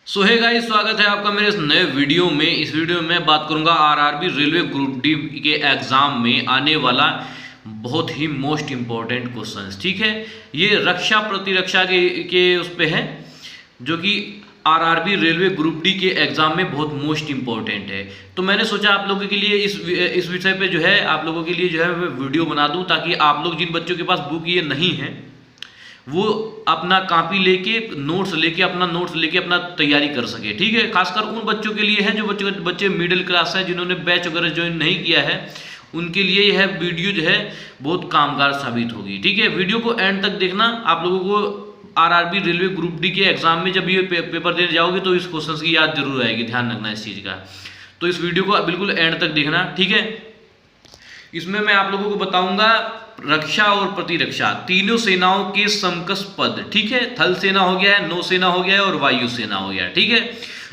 सो hey guys, स्वागत है आपका मेरे इस नए वीडियो में। इस वीडियो में मैं बात करूंगा आरआरबी रेलवे ग्रुप डी के एग्जाम में आने वाला बहुत ही मोस्ट इम्पोर्टेंट क्वेश्चंस। ठीक है, ये रक्षा प्रतिरक्षा के उस पे है, जो कि आरआरबी रेलवे ग्रुप डी के एग्जाम में बहुत मोस्ट इम्पोर्टेंट है। तो मैंने सोचा आप लोगों के लिए इस विषय पे जो है आप लोगों के लिए जो है मैं वीडियो बना दूं, ताकि आप लोग जिन बच्चों के पास बुक ये नहीं है वो अपना कॉपी लेके अपना नोट्स लेके अपना तैयारी कर सके। ठीक है, खासकर उन बच्चों के लिए है जो बच्चे मिडिल क्लास हैं, जिन्होंने बैच वगैरह ज्वाइन नहीं किया है, उनके लिए यह वीडियो जो है बहुत कामगार साबित होगी। ठीक है, वीडियो को एंड तक देखना। आप लोगों को आरआरबी रेलवे ग्रुप डी के एग्जाम में जब ये पेपर देने जाओगे तो इस क्वेश्चन की याद जरूर आएगी, ध्यान रखना इस चीज़ का। तो इस वीडियो को बिल्कुल एंड तक देखना। ठीक है, इसमें मैं आप लोगों को बताऊंगा रक्षा और प्रतिरक्षा तीनों सेनाओं के समकक्ष पद। ठीक है, थल सेना हो गया है, नौसेना हो गया है और वायु सेना हो गया है। ठीक है,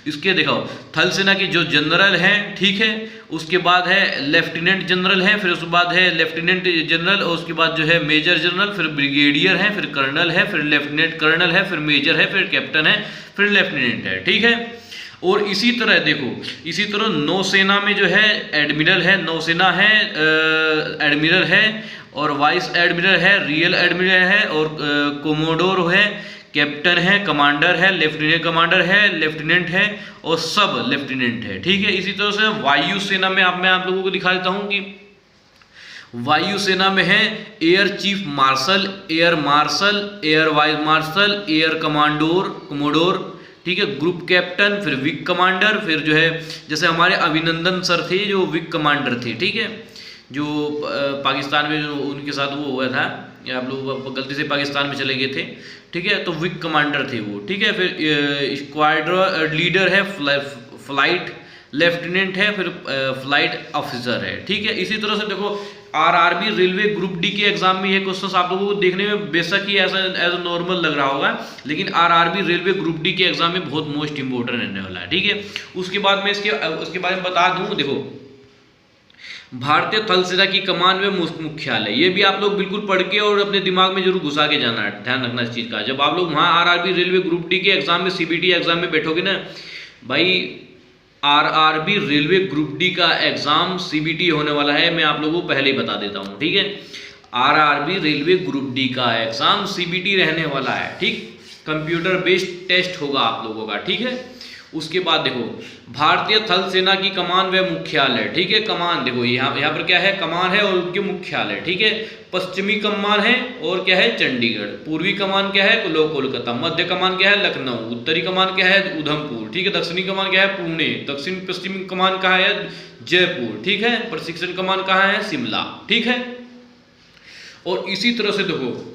इसके देखो थल सेना के जो जनरल हैं, ठीक है, उसके बाद है लेफ्टिनेंट जनरल है, फिर उसके बाद है लेफ्टिनेंट जनरल, और उसके बाद जो है मेजर जनरल, फिर ब्रिगेडियर है, फिर कर्नल है, फिर लेफ्टिनेंट कर्नल है, फिर मेजर है, फिर कैप्टन है, फिर लेफ्टिनेंट है। ठीक है, और इसी तरह देखो, इसी तरह नौसेना में जो है एडमिरल है, नौसेना है, एडमिरल है, और वाइस एडमिरल है, रियल एडमिरल है, और कोमोडोर है, कैप्टन है, कमांडर है, लेफ्टिनेंट कमांडर है, लेफ्टिनेंट है, और सब लेफ्टिनेंट है। ठीक है, इसी तरह से वायु सेना में मैं आप लोगों को दिखा देता हूं कि वायु सेना में है air chief marshal, air marshal, air vice marshal, air commodore. ठीक है, ग्रुप कैप्टन, फिर विंग कमांडर, फिर जो है जैसे हमारे अभिनंदन सर थे जो विंग कमांडर थे। ठीक है, जो पाकिस्तान में जो उनके साथ वो हुआ था, या आप लोग गलती से पाकिस्तान में चले गए थे। ठीक है, तो विंग कमांडर थे वो। ठीक है, फिर स्क्वाड्रन लीडर है, फ्लाइट लेफ्टिनेंट है, फिर फ्लाइट ऑफिसर है। ठीक है, इसी तरह से देखो आरआरबी रेलवे ग्रुप डी के एग्जाम में ये क्वेश्चंस आप लोगों को देखने में बेशक ही ऐसा एज नॉर्मल लग रहा होगा, लेकिन आरआरबी रेलवे ग्रुप डी के एग्जाम में बहुत मोस्ट इंपोर्टेंट रहने वाला है। ठीक है, उसके बाद मैं उसके बारे में बता दूं। देखो, भारतीय थल सेना की कमान में मुख्यालय, ये भी आप लोग बिल्कुल पढ़ के और अपने दिमाग में जरूर घुसा के जाना है, ध्यान रखना इस चीज का। जब आप लोग वहां आरआरबी रेलवे ग्रुप डी के एग्जाम में सीबीटी एग्जाम में बैठोगे ना भाई, आरआरबी रेलवे ग्रुप डी का एग्जाम सीबीटी होने वाला है, मैं आप लोगों को पहले ही बता देता हूं। ठीक है, आरआरबी रेलवे ग्रुप डी का एग्जाम सीबीटी रहने वाला है। ठीक, कंप्यूटर बेस्ड टेस्ट होगा आप लोगों का। ठीक है, उसके बाद देखो भारतीय थल सेना की कमान व मुख्यालय। ठीक है, कमान देखो यहाँ पर क्या है, कमान है और उनके मुख्यालय। ठीक है, पश्चिमी कमान है और क्या है, चंडीगढ़। पूर्वी कमान क्या है, कोलकाता। मध्य कमान क्या है, लखनऊ। उत्तरी कमान क्या है, उधमपुर। ठीक है, दक्षिणी कमान क्या है, पुणे। दक्षिण पश्चिमी कमान कहाँ है, जयपुर। ठीक है, प्रशिक्षण कमान कहाँ है, शिमला। ठीक है, और इसी तरह से देखो,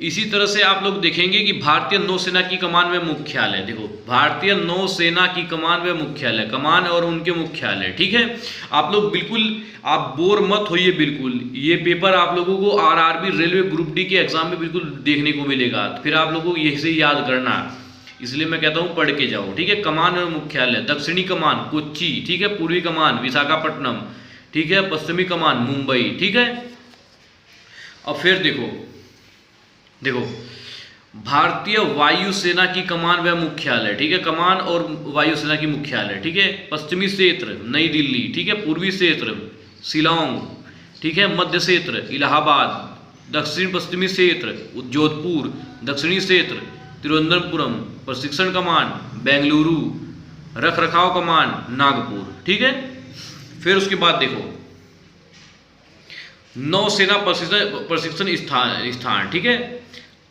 इसी तरह से आप लोग देखेंगे कि भारतीय नौसेना की कमान में मुख्यालय। देखो, भारतीय नौसेना की कमान में मुख्यालय, कमान और उनके मुख्यालय। ठीक है, आप लोग बिल्कुल आप बोर मत होइए, बिल्कुल ये पेपर आप लोगों को आरआरबी रेलवे ग्रुप डी के एग्जाम में बिल्कुल देखने को मिलेगा, फिर आप लोगों को यही से याद करना, इसलिए मैं कहता हूँ पढ़ के जाओ। ठीक है, कमान और मुख्यालय, दक्षिणी कमान कोच्चि। ठीक है, पूर्वी कमान विशाखापट्टनम। ठीक है, पश्चिमी कमान मुंबई। ठीक है, अब फिर देखो भारतीय वायु सेना की कमान व मुख्यालय। ठीक है, कमान और वायु सेना की मुख्यालय। ठीक है, पश्चिमी क्षेत्र नई दिल्ली। ठीक है, पूर्वी क्षेत्र शिलोंग। ठीक है, मध्य क्षेत्र इलाहाबाद। दक्षिण पश्चिमी क्षेत्र जोधपुर। दक्षिणी क्षेत्र तिरुवनंतपुरम। प्रशिक्षण कमान बेंगलुरु। रख रखाव कमान नागपुर। ठीक है, फिर उसके बाद देखो नौसेना प्रशिक्षण स्थान। ठीक है,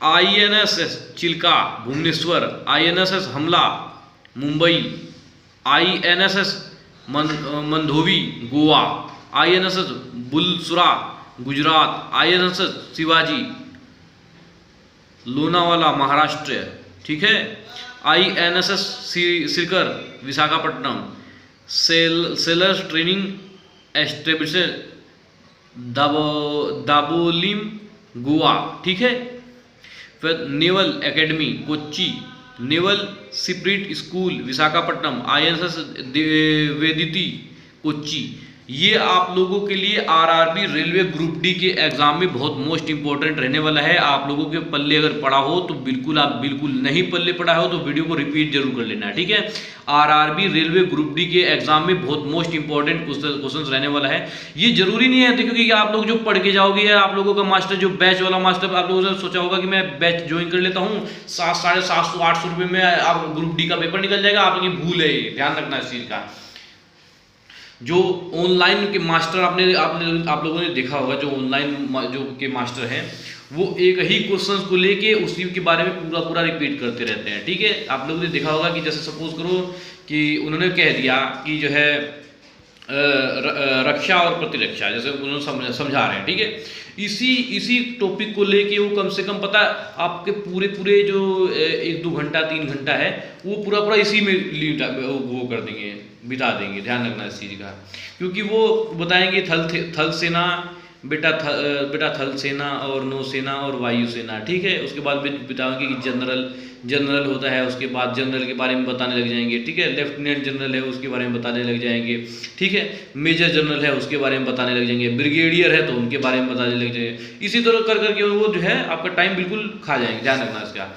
INS Chilka Bhubaneswar. INS Hamla Mumbai. INS Mandovi Goa. INS Valsura Gujarat. INS Shivaji Lonavala Maharashtra. ठीक है, INS Circars Visakhapatnam. Sailors training establishment Dabolim Goa. ठीक है, फिर naval academy Kochi. Naval spirit school Visakhapatnam. INS Vedithi Kochi. ये आप लोगों के लिए आरआरबी रेलवे ग्रुप डी के एग्जाम में बहुत मोस्ट इंपॉर्टेंट रहने वाला है। आप लोगों के पल्ले अगर पड़ा हो तो बिल्कुल, आप बिल्कुल नहीं पल्ले पड़ा हो तो वीडियो को रिपीट जरूर कर लेना, ठीक है। आरआरबी रेलवे ग्रुप डी के एग्जाम में बहुत मोस्ट इंपॉर्टेंट क्वेश्चन रहने वाला है। ये जरूरी नहीं है देखो कि आप लोग जो पढ़ के जाओगे, या आप लोगों का मास्टर जो बैच वाला मास्टर, आप लोगों ने सोचा होगा कि मैं बैच ज्वाइन कर लेता हूँ, 700-800 रुपये में आप ग्रुप डी का पेपर निकल जाएगा। आप लोग भूल है, ध्यान रखना इस चीज़ का। जो ऑनलाइन के मास्टर आप लोगों ने देखा होगा, जो ऑनलाइन जो के मास्टर हैं वो एक ही क्वेश्चन को लेके उसी के बारे में पूरा रिपीट करते रहते हैं, ठीक है। आप लोगों ने देखा होगा कि जैसे सपोज करो कि उन्होंने कह दिया कि जो है रक्षा और प्रतिरक्षा, जैसे उन्होंने समझा रहे हैं, ठीक है। इसी टॉपिक को लेके वो कम से कम पता आपके पूरे जो 1-2 घंटा 3 घंटा है वो पूरा इसी में वो कर देंगे, बिता देंगे। ध्यान रखना इस चीज़ का, क्योंकि वो बताएंगे थल सेना, बेटा थल सेना और नौसेना और वायुसेना, ठीक है। उसके बाद बताएंगे कि जनरल होता है, उसके बाद जनरल के बारे में बताने लग जाएंगे, ठीक है। लेफ्टिनेंट जनरल है उसके बारे में बताने लग जाएंगे, ठीक है। मेजर जनरल है उसके बारे में बताने लग जाएंगे, ब्रिगेडियर है तो उनके बारे में बताने लग जाएंगे। इसी तरह कर करके वो जो है आपका टाइम बिल्कुल खा जाएंगे। ध्यान रखना इसका।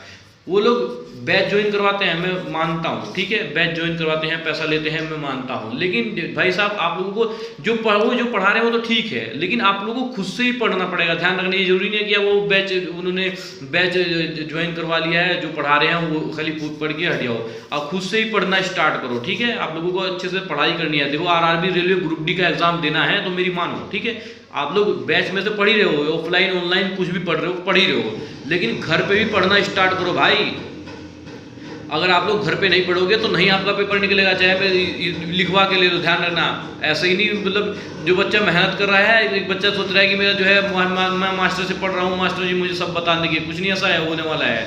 वो लोग बैच ज्वाइन करवाते हैं, मैं मानता हूँ, ठीक है। बैच ज्वाइन करवाते हैं, पैसा लेते हैं, मैं मानता हूँ। लेकिन भाई साहब आप लोगों को जो पढ़ा रहे हैं वो तो ठीक है, लेकिन आप लोगों को खुद से ही पढ़ना पड़ेगा। ध्यान रखना, ये जरूरी नहीं है कि वो उन्होंने बैच ज्वाइन करवा लिया है, जो पढ़ा रहे हैं वो खाली पढ़ के हट जाओ। आप खुद से ही पढ़ना स्टार्ट करो, ठीक है। आप लोगों को अच्छे से पढ़ाई करनी है। देखो आरआरबी रेलवे ग्रुप डी का एग्जाम देना है तो मेरी मानो, ठीक है। आप लोग बैच में से पढ़ ही रहे हो, ऑफलाइन ऑनलाइन कुछ भी पढ़ रहे हो, पढ़ ही रहे हो, लेकिन घर पे भी पढ़ना स्टार्ट करो भाई। अगर आप लोग घर पे नहीं पढ़ोगे तो नहीं आपका पेपर निकलेगा, चाहे मैं लिखवा के ले लो। ध्यान रखना, ऐसे ही नहीं, मतलब जो बच्चा मेहनत कर रहा है, एक बच्चा सोच रहा है कि मेरा जो है मैं मास्टर से पढ़ रहा हूँ, मास्टर जी मुझे सब बता देंगे, कुछ नहीं ऐसा है होने वाला है।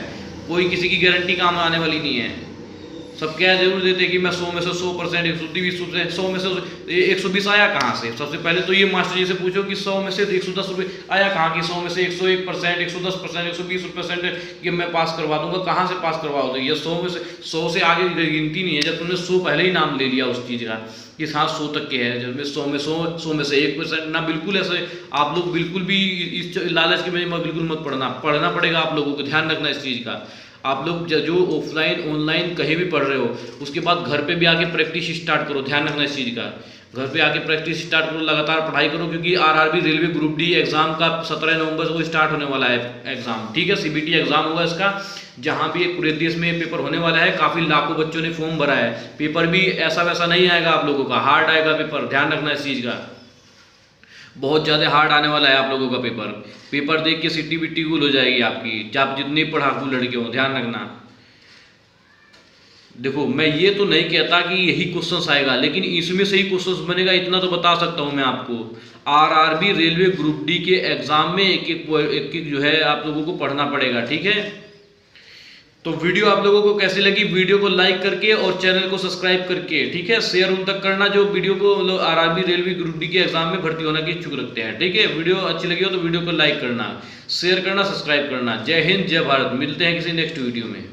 कोई किसी की गारंटी काम आने वाली नहीं है। सब क्या जरूर देते कि मैं 100 में से 100%, 100 में से 120 आया कहाँ से। सबसे पहले तो ये मास्टर जी से पूछो कि 100 में से 110 रुपये आया कहाँ की, 100 में से 101%, 110%, 120% कि मैं पास करवा दूंगा, कहाँ से पास करवाओ। तो ये 100 में से 100 से आगे गिनती नहीं है। जब तुमने 100 पहले ही नाम ले लिया उस चीज़ का कि हाँ 100 तक के है, जब 100 में से 1% ना, बिल्कुल ऐसे आप लोग बिल्कुल भी इस लालच के में बिल्कुल मत पढ़ना पड़ेगा आप लोगों को। ध्यान रखना इस चीज़ का। आप लोग जो ऑफलाइन ऑनलाइन कहीं भी पढ़ रहे हो, उसके बाद घर पे भी आके प्रैक्टिस स्टार्ट करो। ध्यान रखना इस चीज़ का। घर पे आके प्रैक्टिस स्टार्ट करो, लगातार पढ़ाई करो, क्योंकि RRB railway group D exam का 17 नवंबर को स्टार्ट होने वाला है एग्जाम, ठीक है। सीबीटी एग्जाम होगा इसका, जहाँ भी पूरे देश में पेपर होने वाला है। काफ़ी लाखों बच्चों ने फॉर्म भरा है। पेपर भी ऐसा वैसा नहीं आएगा आप लोगों का, हार्ड आएगा पेपर। ध्यान रखना इस चीज़ का, बहुत ज़्यादा हार्ड आने वाला है आप लोगों का पेपर देख के सिटी बिट्टी गुल हो जाएगी आपकी, आप जितने पढ़ाकू लड़के हो। ध्यान रखना। देखो मैं ये तो नहीं कहता कि यही क्वेश्चन आएगा, लेकिन इसमें से ही क्वेश्चन बनेगा, इतना तो बता सकता हूँ मैं आपको। आरआरबी रेलवे ग्रुप डी के एग्जाम में एक एक जो है आप लोगों को पढ़ना पड़ेगा, ठीक है। तो वीडियो आप लोगों को कैसी लगी, वीडियो को लाइक करके और चैनल को सब्सक्राइब करके, ठीक है, शेयर उन तक करना जो वीडियो को मतलब आरआरबी रेलवे ग्रुप डी के एग्जाम में भर्ती होने की इच्छुक रखते हैं, ठीक है। वीडियो अच्छी लगी हो तो वीडियो को लाइक करना, शेयर करना, सब्सक्राइब करना। जय हिंद, जय भारत। मिलते हैं किसी नेक्स्ट वीडियो में।